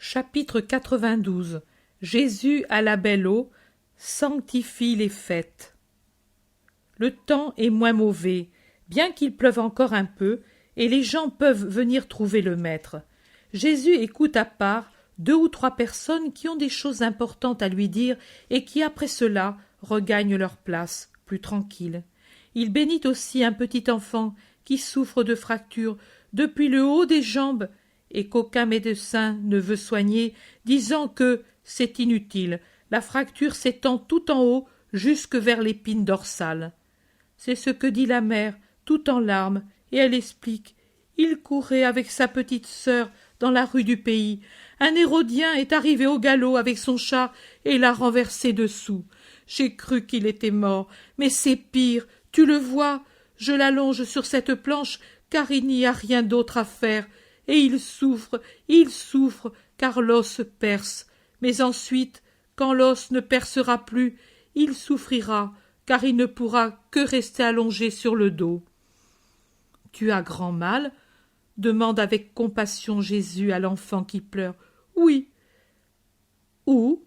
Chapitre 92. Jésus à la belle eau sanctifie les fêtes. Le temps est moins mauvais, bien qu'il pleuve encore un peu, et les gens peuvent venir trouver le maître. Jésus écoute à part 2 ou 3 personnes qui ont des choses importantes à lui dire et qui, après cela, regagnent leur place, plus tranquilles. Il bénit aussi un petit enfant qui souffre de fractures depuis le haut des jambes et qu'aucun médecin ne veut soigner, disant que c'est inutile, la fracture s'étend tout en haut jusque vers l'épine dorsale. C'est ce que dit la mère, tout en larmes, et elle explique. Il courait avec sa petite sœur dans la rue du pays. Un Hérodien est arrivé au galop avec son char et l'a renversé dessous. J'ai cru qu'il était mort, mais c'est pire, tu le vois. Je l'allonge sur cette planche, car il n'y a rien d'autre à faire. Et il souffre, car l'os perce. Mais ensuite, quand l'os ne percera plus, il souffrira, car il ne pourra que rester allongé sur le dos. « Tu as grand mal ?» demande avec compassion Jésus à l'enfant qui pleure. « Oui. »« Où ?»«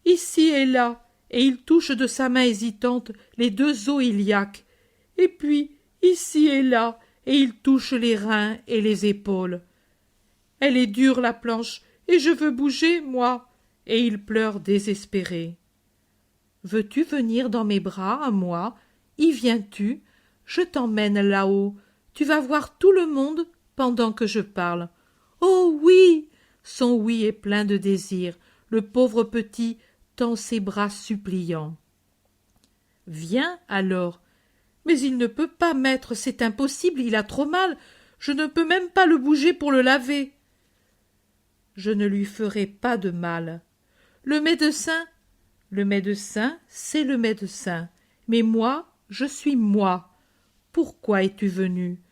Ici et là. » Et il touche de sa main hésitante les 2 os iliaques. « Et puis, ici et là. » Et il touche les reins et les épaules. « Elle est dure, la planche, et je veux bouger, moi. » Et il pleure désespéré. « Veux-tu venir dans mes bras, à moi? Y viens-tu? Je t'emmène là-haut. Tu vas voir tout le monde pendant que je parle. »« Oh oui !» Son oui est plein de désir. Le pauvre petit tend ses bras suppliants. « Viens alors. »« Mais il ne peut pas, maître, c'est impossible, il a trop mal. Je ne peux même pas le bouger pour le laver. »« Je ne lui ferai pas de mal. Le médecin, c'est le médecin. Mais moi, je suis moi. Pourquoi es-tu venu? »«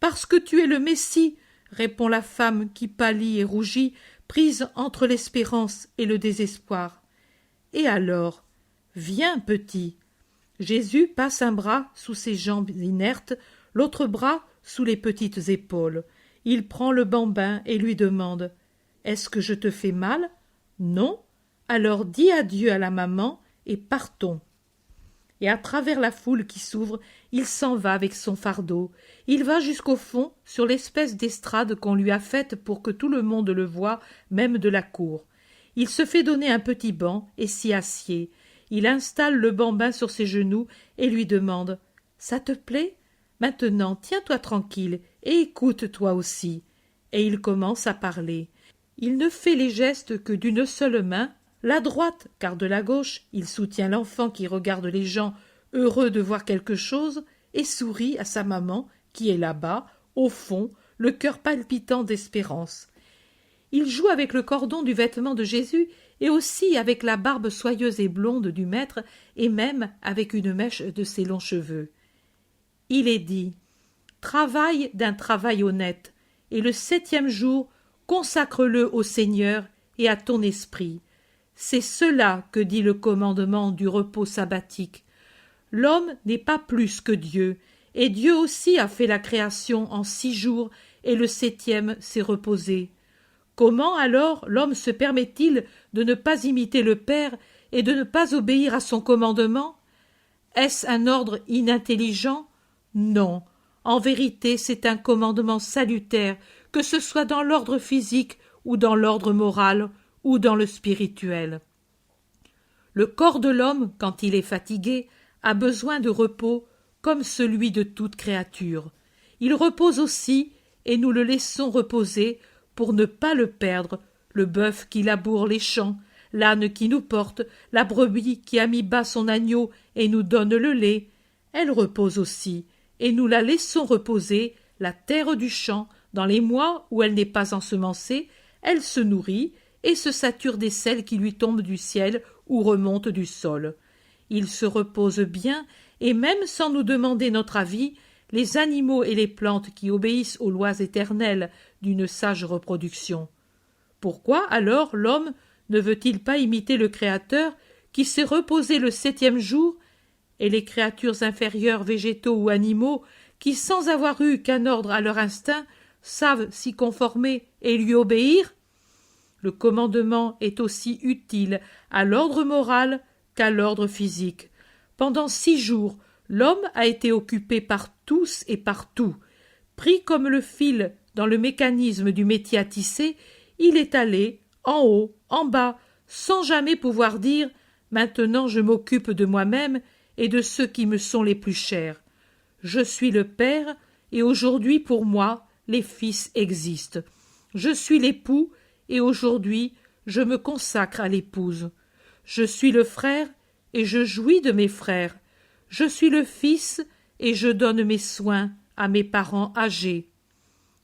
Parce que tu es le Messie, » répond la femme qui pâlit et rougit, prise entre l'espérance et le désespoir. « Et alors? Viens, petit. » Jésus passe un bras sous ses jambes inertes, l'autre bras sous les petites épaules. Il prend le bambin et lui demande « Est-ce que je te fais mal? Non? Alors dis adieu à la maman et partons. » Et à travers la foule qui s'ouvre, il s'en va avec son fardeau. Il va jusqu'au fond, sur l'espèce d'estrade qu'on lui a faite pour que tout le monde le voie, même de la cour. Il se fait donner un petit banc et s'y assied. Il installe le bambin sur ses genoux et lui demande « Ça te plaît? Maintenant, tiens-toi tranquille et écoute toi aussi. » Et il commence à parler. Il ne fait les gestes que d'une seule main, la droite, car de la gauche, il soutient l'enfant qui regarde les gens, heureux de voir quelque chose, et sourit à sa maman, qui est là-bas, au fond, le cœur palpitant d'espérance. Il joue avec le cordon du vêtement de Jésus et aussi avec la barbe soyeuse et blonde du maître et même avec une mèche de ses longs cheveux. Il est dit « Travaille d'un travail honnête, et le 7e jour, consacre-le au Seigneur et à ton esprit. » C'est cela que dit le commandement du repos sabbatique. L'homme n'est pas plus que Dieu, et Dieu aussi a fait la création en 6 jours, et le 7e s'est reposé. Comment alors l'homme se permet-il de ne pas imiter le Père et de ne pas obéir à son commandement? Est-ce un ordre inintelligent? Non. En vérité, c'est un commandement salutaire, que ce soit dans l'ordre physique ou dans l'ordre moral ou dans le spirituel. Le corps de l'homme, quand il est fatigué, a besoin de repos comme celui de toute créature. Il repose aussi, et nous le laissons reposer, pour ne pas le perdre, le bœuf qui laboure les champs, l'âne qui nous porte, la brebis qui a mis bas son agneau et nous donne le lait. Elle repose aussi, et nous la laissons reposer, la terre du champ, dans les mois où elle n'est pas ensemencée, elle se nourrit et se sature des sels qui lui tombent du ciel ou remontent du sol. Il se repose bien, et même sans nous demander notre avis, les animaux et les plantes qui obéissent aux lois éternelles d'une sage reproduction. Pourquoi alors l'homme ne veut-il pas imiter le Créateur qui s'est reposé le 7e jour, et les créatures inférieures, végétaux ou animaux, qui sans avoir eu qu'un ordre à leur instinct, savent s'y conformer et lui obéir? Le commandement est aussi utile à l'ordre moral qu'à l'ordre physique. Pendant 6 jours, l'homme a été occupé par tous et par tout. Pris comme le fil dans le mécanisme du métier à tisser, il est allé, en haut, en bas, sans jamais pouvoir dire « Maintenant je m'occupe de moi-même et de ceux qui me sont les plus chers. Je suis le père, et aujourd'hui pour moi, les fils existent. Je suis l'époux, et aujourd'hui je me consacre à l'épouse. Je suis le frère, et je jouis de mes frères. Je suis le fils, et je donne mes soins à mes parents âgés. »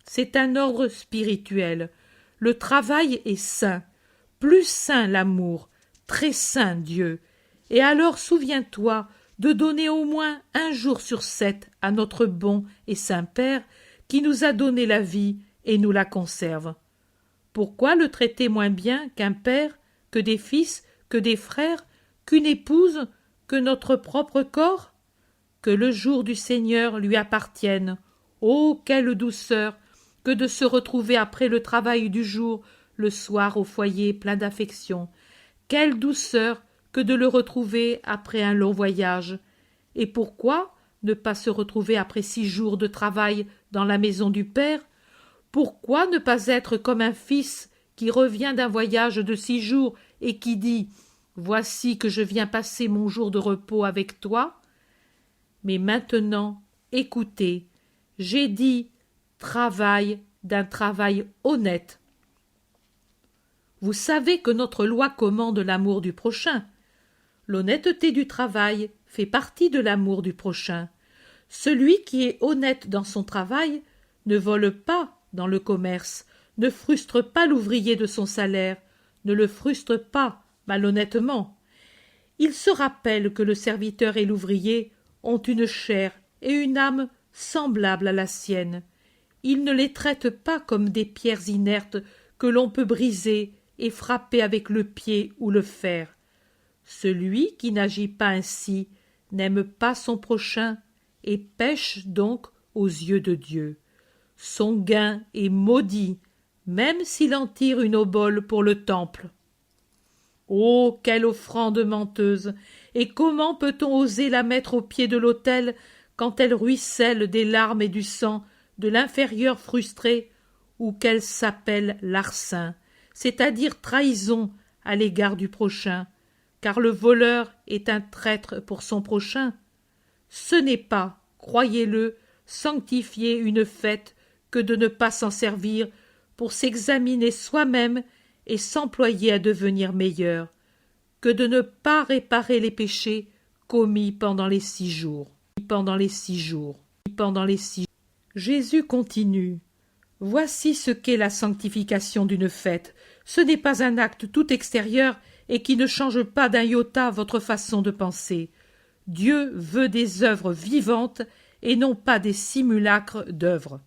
C'est un ordre spirituel. Le travail est saint, plus saint l'amour, très saint Dieu. Et alors souviens-toi de donner au moins 1 jour sur 7 à notre bon et saint Père qui nous a donné la vie et nous la conserve. Pourquoi le traiter moins bien qu'un père, que des fils, que des frères, qu'une épouse, que notre propre corps? Que le jour du Seigneur lui appartienne. Oh, quelle douceur que de se retrouver après le travail du jour, le soir au foyer plein d'affection. Quelle douceur que de le retrouver après un long voyage. Et pourquoi ne pas se retrouver après 6 jours de travail dans la maison du Père? Pourquoi ne pas être comme un fils qui revient d'un voyage de 6 jours et qui dit « Voici que je viens passer mon jour de repos avec toi » Mais maintenant, écoutez, j'ai dit travail d'un travail honnête. Vous savez que notre loi commande l'amour du prochain. L'honnêteté du travail fait partie de l'amour du prochain. Celui qui est honnête dans son travail ne vole pas dans le commerce, ne frustre pas l'ouvrier de son salaire, ne le frustre pas malhonnêtement. Il se rappelle que le serviteur et l'ouvrier ont une chair et une âme semblables à la sienne. Il ne les traite pas comme des pierres inertes que l'on peut briser et frapper avec le pied ou le fer. Celui qui n'agit pas ainsi n'aime pas son prochain et pèche donc aux yeux de Dieu. Son gain est maudit, même s'il en tire une obole pour le temple. Oh, quelle offrande menteuse! Et comment peut-on oser la mettre au pied de l'autel quand elle ruisselle des larmes et du sang de l'inférieur frustré, ou qu'elle s'appelle larcin, c'est-à-dire trahison à l'égard du prochain, car le voleur est un traître pour son prochain? Ce n'est pas, croyez-le, sanctifier une fête que de ne pas s'en servir pour s'examiner soi-même et s'employer à devenir meilleur, que de ne pas réparer les péchés commis pendant les 6 jours. Jésus continue. Voici ce qu'est la sanctification d'une fête. Ce n'est pas un acte tout extérieur et qui ne change pas d'un iota votre façon de penser. Dieu veut des œuvres vivantes et non pas des simulacres d'œuvres.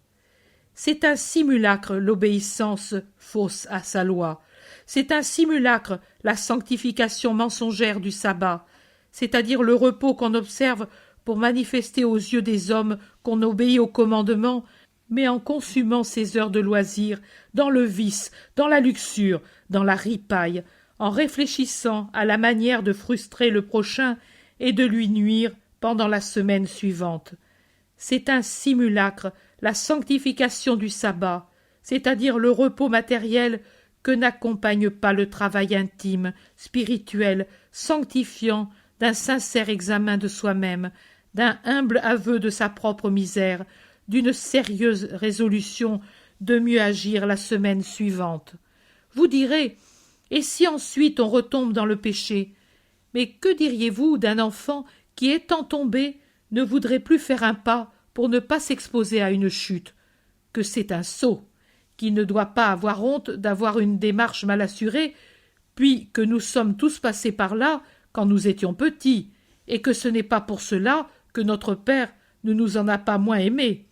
C'est un simulacre l'obéissance fausse à sa loi. C'est un simulacre la sanctification mensongère du sabbat, c'est-à-dire le repos qu'on observe pour manifester aux yeux des hommes qu'on obéit au commandement, mais en consumant ses heures de loisir dans le vice, dans la luxure, dans la ripaille, en réfléchissant à la manière de frustrer le prochain et de lui nuire pendant la semaine suivante. C'est un simulacre, la sanctification du sabbat, c'est-à-dire le repos matériel que n'accompagne pas le travail intime, spirituel, sanctifiant d'un sincère examen de soi-même, d'un humble aveu de sa propre misère, d'une sérieuse résolution de mieux agir la semaine suivante. Vous direz, et si ensuite on retombe dans le péché? Mais que diriez-vous d'un enfant qui, étant tombé, ne voudrait plus faire un pas pour ne pas s'exposer à une chute? Que c'est un sot, qui ne doit pas avoir honte d'avoir une démarche mal assurée, puis que nous sommes tous passés par là quand nous étions petits, et que ce n'est pas pour cela que notre Père ne nous en a pas moins aimés.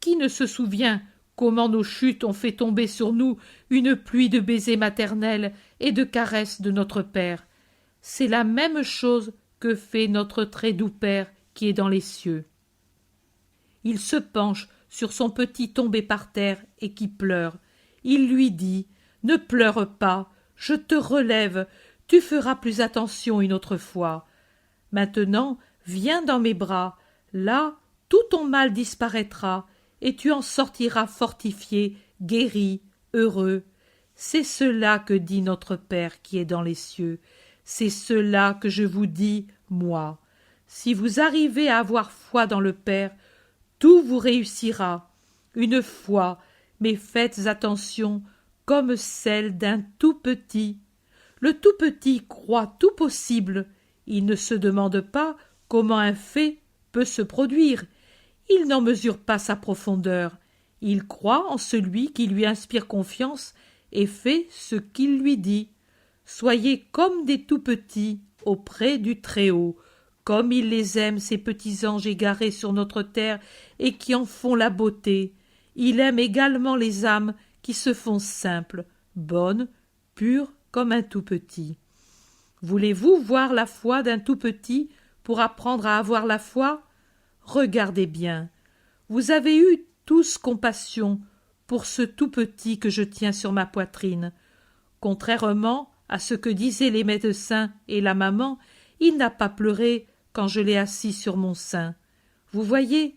Qui ne se souvient comment nos chutes ont fait tomber sur nous une pluie de baisers maternels et de caresses de notre Père? C'est la même chose que fait notre très doux Père qui est dans les cieux. Il se penche sur son petit tombé par terre et qui pleure. Il lui dit Ne pleure pas, je te relève, tu feras plus attention une autre fois. Maintenant, viens dans mes bras, là, tout ton mal disparaîtra, et tu en sortiras fortifié, guéri, heureux. C'est cela que dit notre Père qui est dans les cieux, c'est cela que je vous dis, moi. Si vous arrivez à avoir foi dans le Père, tout vous réussira. Une foi, mais faites attention, comme celle d'un tout petit. Le tout petit croit tout possible. Il ne se demande pas comment un fait peut se produire. Il n'en mesure pas sa profondeur. Il croit en celui qui lui inspire confiance et fait ce qu'il lui dit. Soyez comme des tout petits auprès du Très-Haut, comme il les aime, ces petits anges égarés sur notre terre et qui en font la beauté. Il aime également les âmes qui se font simples, bonnes, pures comme un tout petit. Voulez-vous voir la foi d'un tout petit pour apprendre à avoir la foi? Regardez bien. Vous avez eu tous compassion pour ce tout petit que je tiens sur ma poitrine. Contrairement à ce que disaient les médecins et la maman, il n'a pas pleuré quand je l'ai assis sur mon sein. Vous voyez,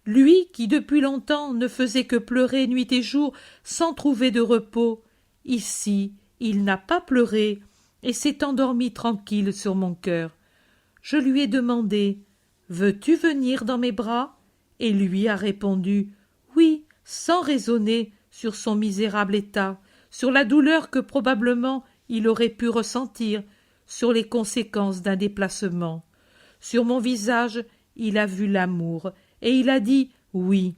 lui qui depuis longtemps ne faisait que pleurer nuit et jour sans trouver de repos, ici il n'a pas pleuré et s'est endormi tranquille sur mon cœur. Je lui ai demandé « Veux-tu venir dans mes bras ?» et lui a répondu « Oui », sans raisonner sur son misérable état, sur la douleur que probablement il aurait pu ressentir, sur les conséquences d'un déplacement. Sur mon visage, il a vu l'amour, et il a dit « oui ».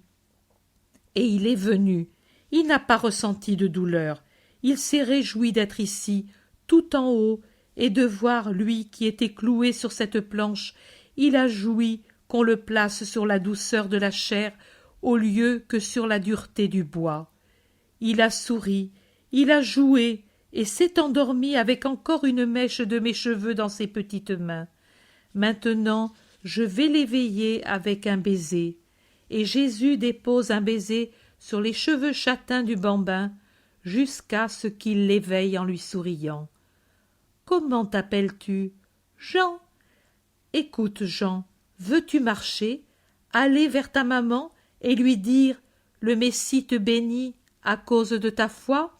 Et il est venu. Il n'a pas ressenti de douleur. Il s'est réjoui d'être ici, tout en haut, et de voir lui qui était cloué sur cette planche. Il a joui qu'on le place sur la douceur de la chair au lieu que sur la dureté du bois. Il a souri, il a joué, et s'est endormi avec encore une mèche de mes cheveux dans ses petites mains. Maintenant, je vais l'éveiller avec un baiser. Et Jésus dépose un baiser sur les cheveux châtains du bambin, jusqu'à ce qu'il l'éveille en lui souriant. « Comment t'appelles-tu ?»« Jean. »« Écoute, Jean, veux-tu marcher, aller vers ta maman et lui dire « Le Messie te bénit à cause de ta foi ?» ?»«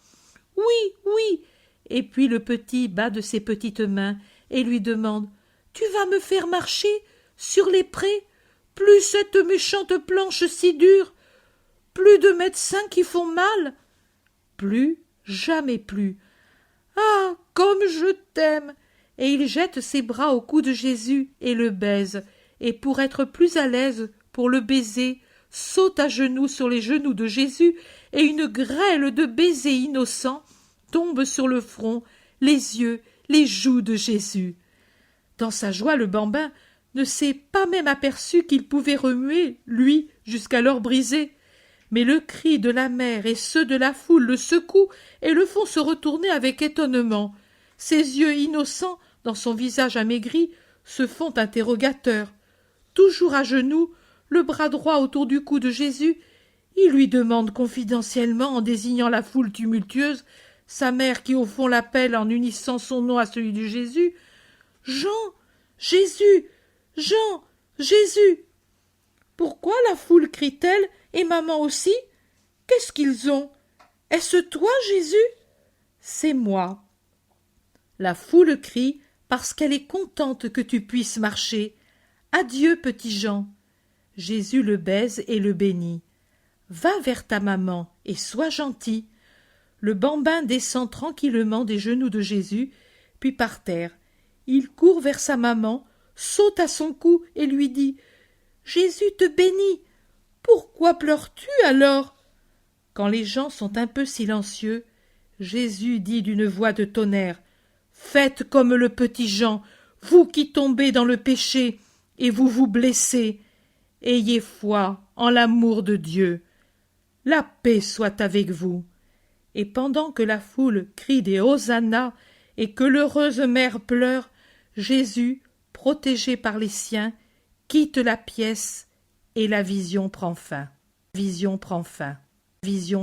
Oui, oui !» Et puis le petit bat de ses petites mains et lui demande « Tu vas me faire marcher sur les prés, plus cette méchante planche si dure, plus de médecins qui font mal ?» Plus, jamais plus. « Ah, comme je t'aime !» Et il jette ses bras au cou de Jésus et le baise, et pour être plus à l'aise pour le baiser, saute à genoux sur les genoux de Jésus, et une grêle de baisers innocents tombe sur le front, les yeux, les joues de Jésus. Dans sa joie, le bambin ne s'est pas même aperçu qu'il pouvait remuer, lui, jusqu'alors brisé. Mais le cri de la mère et ceux de la foule le secouent et le font se retourner avec étonnement. Ses yeux innocents, dans son visage amaigri, se font interrogateurs. Toujours à genoux, le bras droit autour du cou de Jésus, il lui demande confidentiellement, en désignant la foule tumultueuse, sa mère qui au fond l'appelle en unissant son nom à celui de Jésus, « Jean, Jésus, Jean, Jésus !» Pourquoi la foule crie-t-elle, et maman aussi? Qu'est-ce qu'ils ont? Est-ce toi, Jésus? C'est moi. La foule crie parce qu'elle est contente que tu puisses marcher. Adieu, petit Jean. Jésus le baise et le bénit. Va vers ta maman et sois gentil. Le bambin descend tranquillement des genoux de Jésus, puis par terre. Il court vers sa maman, saute à son cou et lui dit « Jésus te bénit. Pourquoi pleures-tu alors ?» Quand les gens sont un peu silencieux, Jésus dit d'une voix de tonnerre « Faites comme le petit Jean, vous qui tombez dans le péché, et vous vous blessez. Ayez foi en l'amour de Dieu. La paix soit avec vous. » Et pendant que la foule crie des hosannas et que l'heureuse mère pleure, Jésus, protégé par les siens, quitte la pièce et la vision prend fin. Vision prend fin. Vision